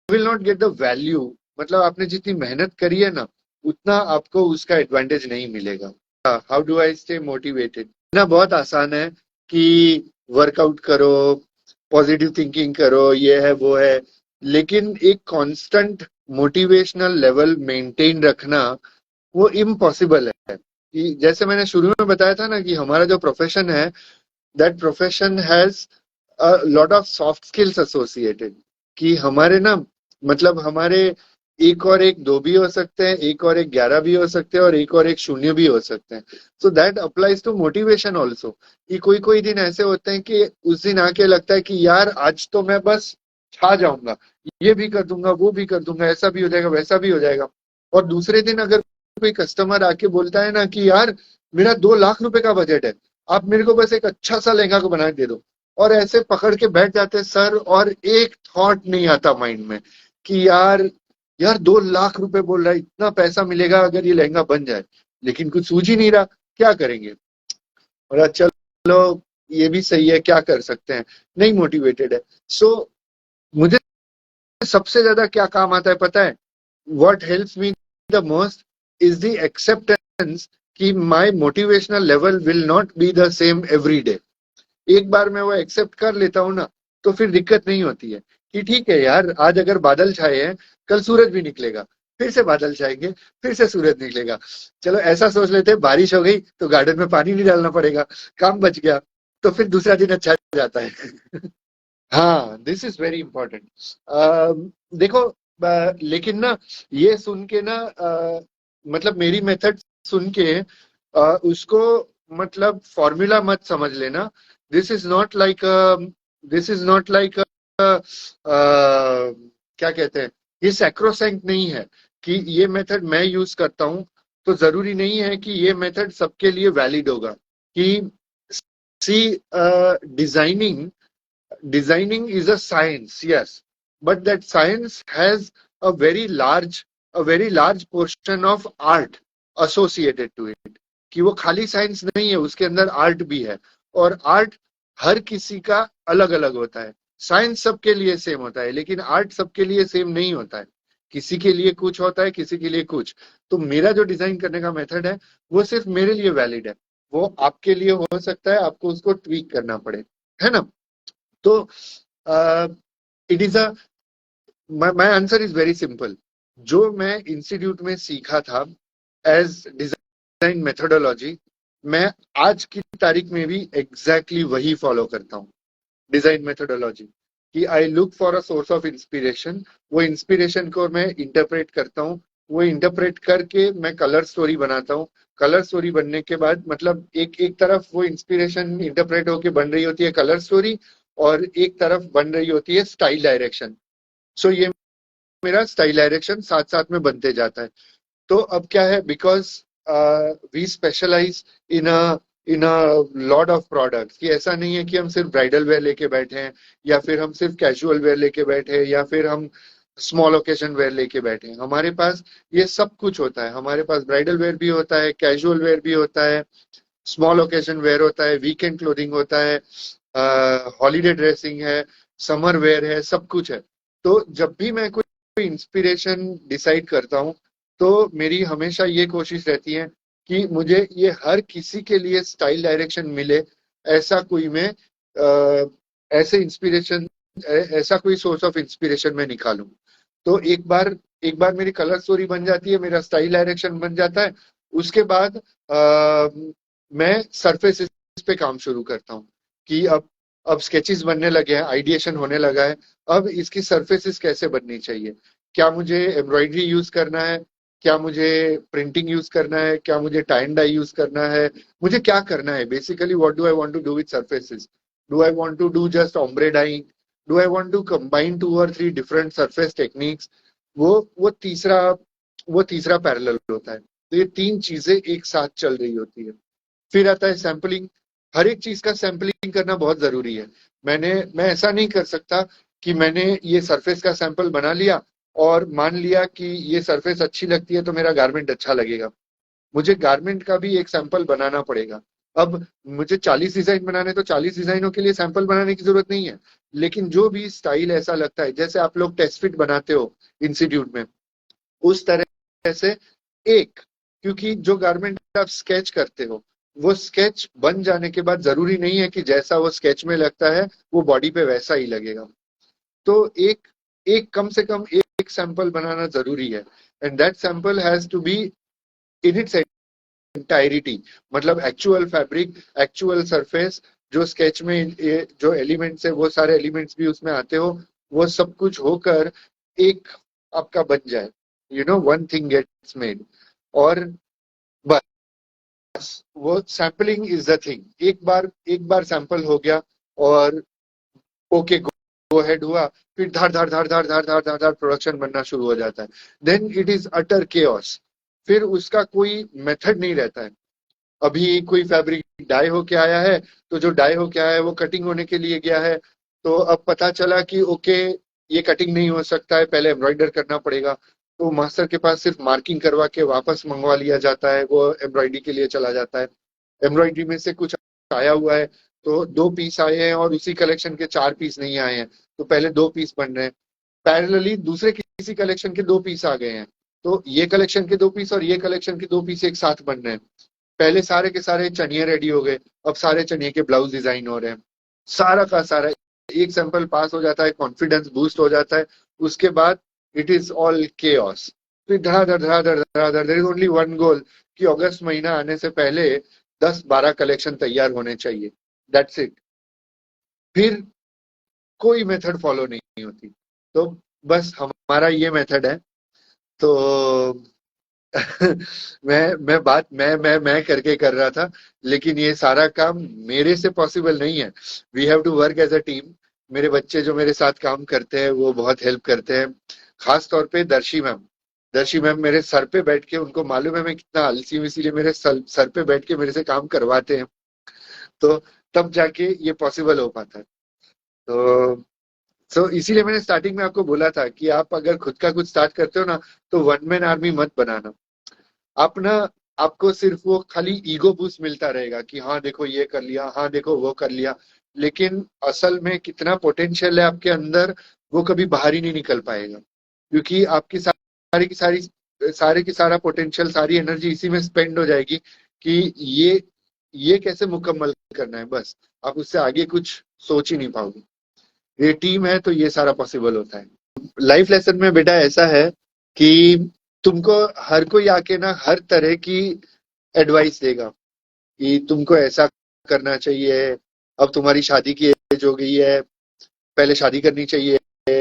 will not get the value. मतलब आपने जितनी मेहनत करी है ना, उतना आपको उसका एडवांटेज नहीं मिलेगा। How do I stay motivated? ना बहुत आसान है कि वर्कआउट करो, पॉजिटिव थिंकिंग करो, ये है वो है, लेकिन एक कांस्टेंट मोटिवेशनल लेवल मेंटेन रखना वो इम्पॉसिबल है। कि जैसे मैंने शुरू में बताया था ना, कि हमारा जो प्रोफेशन है, that profession has a lot of soft skills associated, कि हमारे ना, मतलब हमारे एक और एक 2 भी हो सकते हैं, एक और एक 11 भी हो सकते हैं, और एक और एक 0 भी हो सकते हैं। So that applies to motivation also, कि कोई कोई दिन ऐसे होते हैं कि उस दिन आके लगता है कि यार आज तो मैं बस छा जाऊंगा, ये भी कर दूंगा, वो भी कर दूंगा, ऐसा भी हो जाएगा, वैसा भी हो जाएगा। और दूसरे दिन अगर कोई कस्टमर आके बोलता है ना कि यार मेरा 2 लाख रुपए का बजट है, आप मेरे को बस एक अच्छा सा लहंगा को बना के दे दो, और ऐसे पकड़ के बैठ जाते हैं सर, और एक थॉट नहीं आता माइंड में कि यार यार 2 लाख रुपए बोल रहा है, इतना पैसा मिलेगा अगर ये लहंगा बन जाए, लेकिन कुछ सूझ ही नहीं रहा क्या करेंगे। और चलो ये भी सही है, क्या कर सकते हैं, नहीं मोटिवेटेड है। सो मुझे सबसे ज्यादा क्या काम आता है पता है? What helps me the most is the acceptance, कि my motivational level will not be the same every day. एक बार मैं वो एक्सेप्ट कर लेता हूँ ना, तो फिर दिक्कत नहीं होती है, कि ठीक है यार, आज अगर बादल छाए हैं, कल सूरज भी निकलेगा, फिर से बादल छाएंगे, फिर से सूरज निकलेगा। चलो ऐसा सोच लेते हैं, बारिश हो गई तो गार्डन में पानी नहीं डालना पड़ेगा, काम बच गया, तो फिर दूसरा दिन अच्छा जाता है। हाँ, दिस इज वेरी इंपॉर्टेंट। देखो, लेकिन ना ये सुन के ना, मतलब मेरी मेथड सुन के उसको, मतलब फॉर्मूला मत समझ लेना। This is not like this is not like क्या कहते हैं, ये सैक्रोसैंक्ट नहीं है कि ये मेथड मैं यूज करता हूं तो जरूरी नहीं है कि ये मेथड सबके लिए वैलिड होगा। कि सी, designing designing is a science, yes, but that science has a very large portion of art associated to it, कि वो खाली साइंस नहीं है, उसके अंदर आर्ट भी है। और आर्ट हर किसी का अलग अलग होता है। साइंस सबके लिए सेम होता है, लेकिन आर्ट सबके लिए सेम नहीं होता है। किसी के लिए कुछ होता है, किसी के लिए कुछ। तो मेरा जो डिजाइन करने का मेथड है, वो सिर्फ मेरे लिए वैलिड है, वो आपके लिए हो सकता है, आपको उसको ट्वीक करना पड़े, है ना। तो it is a my answer is very simple. जो मैं इंस्टीट्यूट में सीखा था एज डिजाइन मेथोडोलॉजी, मैं आज की तारीख में भी एग्जैक्टली वही फॉलो करता हूँ। डिजाइन मेथोडोलॉजी, कि I look for a source of inspiration, वो इंस्पिरेशन को मैं इंटरप्रेट करता हूँ, वो इंटरप्रेट करके मैं कलर स्टोरी बनाता हूँ। कलर स्टोरी बनने के बाद, मतलब एक एक तरफ वो इंस्पिरेशन इंटरप्रेट होके बन रही होती है कलर स्टोरी, और एक तरफ बन रही होती है स्टाइल डायरेक्शन। सो ये मेरा स्टाइल डायरेक्शन साथ साथ में बनते जाता है। तो अब क्या है, because we specialize in a lot of products, कि ऐसा नहीं है कि हम सिर्फ ब्राइडल वेयर लेके बैठे हैं, या फिर हम सिर्फ कैजुअल वेयर लेके बैठे हैं, या फिर हम स्मॉल ओकेजन वेयर लेके बैठे हैं। हमारे पास ये सब कुछ होता है। हमारे पास ब्राइडल वेयर भी होता है, कैजुअल वेयर भी होता है, स्मॉल ओकेजन वेयर होता है, वीकेंड क्लोथिंग होता है, हॉलीडे ड्रेसिंग है, समर वेयर है, सब कुछ है। तो जब भी मैं कोई इंस्पिरेशन डिसाइड करता हूँ तो मेरी हमेशा ये कोशिश रहती है कि मुझे ये हर किसी के लिए स्टाइल डायरेक्शन मिले, ऐसा कोई मैं ऐसे इंस्पिरेशन, ऐसा कोई सोर्स ऑफ इंस्पिरेशन मैं निकालूं। तो एक बार मेरी कलर स्टोरी बन जाती है, मेरा स्टाइल डायरेक्शन बन जाता है। उसके बाद मैं सरफेस पे काम शुरू करता हूँ कि अब स्केचेस बनने लगे हैं, आइडिएशन होने लगा है, अब इसकी सरफेसेस कैसे बननी चाहिए, क्या मुझे एम्ब्रॉयडरी यूज करना है, क्या मुझे प्रिंटिंग यूज करना है, क्या मुझे टाई एंड डाई यूज करना है, मुझे क्या करना है basically, what do I want to do with surfaces, do I want to do just ombre dyeing, do I want to combine 2 or 3 different surface techniques. वो वो तीसरा वो तीसरा पैरेलल होता है। तो ये तीन चीजें एक साथ चल रही होती है। फिर आता है सैम्पलिंग। हर एक चीज का सैम्पलिंग करना बहुत जरूरी है। मैं ऐसा नहीं कर सकता कि मैंने ये सरफेस का सैंपल बना लिया और मान लिया कि ये सरफेस अच्छी लगती है तो मेरा गारमेंट अच्छा लगेगा। मुझे गारमेंट का भी एक सैंपल बनाना पड़ेगा। अब मुझे 40 डिजाइन बनाने, तो 40 डिजाइनों के लिए सैंपल बनाने की जरूरत नहीं है। लेकिन जो भी स्टाइल ऐसा लगता है, जैसे आप लोग टेस्ट फिट बनाते हो इंस्टीट्यूट में, उस तरह से एक, क्योंकि जो गारमेंट आप स्केच करते हो वो स्केच बन जाने के बाद जरूरी नहीं है कि जैसा वो स्केच में लगता है वो बॉडी पे वैसा ही लगेगा। तो एक एक कम से कम एक सैंपल बनाना जरूरी है। And that sample has to be in its entirety, मतलब एक्चुअल फैब्रिक, एक्चुअल सरफेस, जो स्केच में जो एलिमेंट्स है वो सारे एलिमेंट्स भी उसमें आते हो, वो सब कुछ होकर एक आपका बन जाए, वन थिंग गेट्स मेड। और बस वो सैम्पलिंग इज द थिंग। एक बार सैंपल हो गया और ओके गो हेड हुआ, फिर धार धार धार धार धार धार धार धार प्रोडक्शन बनना शुरू हो जाता है। Then it is utter chaos. फिर उसका कोई मेथड नहीं रहता है। अभी कोई फैब्रिक डाई होके आया है, तो जो डाई होके आया है वो कटिंग होने के लिए गया है, तो अब पता चला कि ओके ये कटिंग नहीं हो सकता है, पहले एम्ब्रॉयडर करना पड़ेगा। तो मास्टर के पास सिर्फ मार्किंग करवा के वापस मंगवा लिया जाता है, वो एम्ब्रॉयडरी के लिए चला जाता है। एम्ब्रॉयडरी में से कुछ आया हुआ है तो 2 पीस आए हैं और उसी कलेक्शन के 4 पीस नहीं आए हैं, तो पहले 2 पीस बन रहे हैं। पैरेलली दूसरे किसी कलेक्शन के 2 पीस आ गए हैं, तो ये कलेक्शन के 2 पीस और ये कलेक्शन के 2 पीस एक साथ बन रहे हैं। पहले सारे के सारे चनिए रेडी हो गए, अब सारे चनिए के ब्लाउज डिजाइन हो रहे हैं। सारा का सारा एक सैंपल पास हो जाता है, कॉन्फिडेंस बूस्ट हो जाता है। उसके बाद इट इज ऑल केओस। फिर धड़ाधड़ धड़ाधड़ धड़ाधड़, there is only one goal कि अगस्त महीना आने से पहले 10-12 कलेक्शन तैयार होने चाहिए। That's it. फिर कोई मेथड फॉलो नहीं होती। तो बस हमारा ये मेथड है। तो मैं करके कर रहा था, लेकिन ये सारा काम मेरे से पॉसिबल नहीं है। We have to work as a team. मेरे बच्चे जो मेरे साथ काम करते हैं वो बहुत हेल्प करते हैं, खास तौर पे दर्शी मैम मेरे सर पे बैठ के, उनको मालूम है मैं कितना आलसी हूँ, इसीलिए मेरे सर पे बैठ के मेरे से काम करवाते हैं। तो तब जाके ये पॉसिबल हो पाता है। तो इसीलिए मैंने स्टार्टिंग में आपको बोला था कि आप अगर खुद का कुछ स्टार्ट करते हो ना, तो वन मैन आर्मी मत बनाना। आप ना, आपको सिर्फ वो खाली ईगो बूस्ट मिलता रहेगा कि हाँ देखो ये कर लिया, हाँ देखो वो कर लिया, लेकिन असल में कितना पोटेंशियल है आपके अंदर वो कभी बाहर ही नहीं निकल पाएगा। क्योंकि आपकी सारी की सारी सारे की सारा पोटेंशियल, सारी एनर्जी इसी में स्पेंड हो जाएगी कि ये कैसे मुकम्मल करना है, बस आप उससे आगे कुछ सोच ही नहीं पाओगे। ये टीम है तो ये सारा पॉसिबल होता है। लाइफ लेसन में बेटा ऐसा है कि तुमको हर कोई आके ना हर तरह की एडवाइस देगा कि तुमको ऐसा करना चाहिए, अब तुम्हारी शादी की एज हो गई है, पहले शादी करनी चाहिए,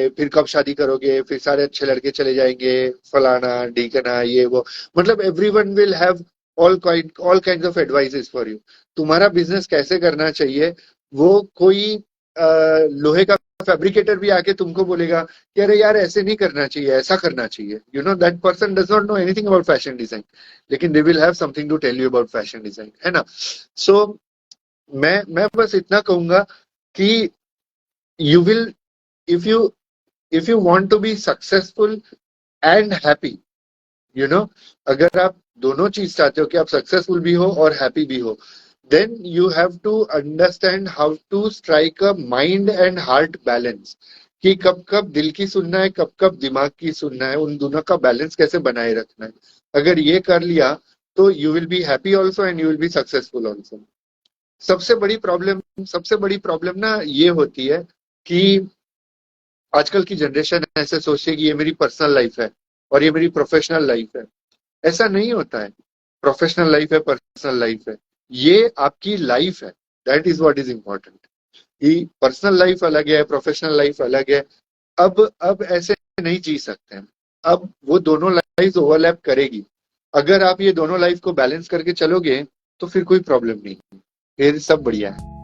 फिर कब शादी करोगे, फिर सारे अच्छे लड़के चले जाएंगे, फलाना ढीकना ये वो। मतलब everyone will have all kind of advices for you. तुम्हारा बिजनेस कैसे करना चाहिए वो कोई लोहे का फैब्रिकेटर भी आके तुमको बोलेगा कि अरे यार ऐसे नहीं करना चाहिए, ऐसा करना चाहिए। That person does not know anything about fashion design, लेकिन they will have something to tell you about fashion design, है ना। सो मैं बस इतना कहूंगा कि you will, if you want to be successful and happy, अगर आप दोनों चीज चाहते हो कि आप सक्सेसफुल भी हो और हैप्पी भी हो, then you have to understand how to strike a mind and heart balance, कि कब कब दिल की सुनना है, कब कब दिमाग की सुनना है, उन दोनों का बैलेंस कैसे बनाए रखना है. अगर ये कर लिया तो you will be happy also and you will be successful also. सबसे बड़ी प्रॉब्लम ना ये होती है कि आजकल की जनरेशन ऐसे सोचती है कि ये मेरी पर्सनल लाइफ है और ये मेरी प्रोफेशनल लाइफ है. ऐसा नहीं होता है. प्रोफेशनल लाइफ है, पर्सनल लाइफ है, ये आपकी लाइफ है. That is what is important. कि पर्सनल लाइफ अलग है, प्रोफेशनल लाइफ अलग है. अब ऐसे नहीं जी सकते हैं. अब वो दोनों लाइफ ओवरलैप करेगी. अगर आप ये दोनों लाइफ को बैलेंस करके चलोगे तो फिर कोई प्रॉब्लम नहीं, फिर सब बढ़िया है.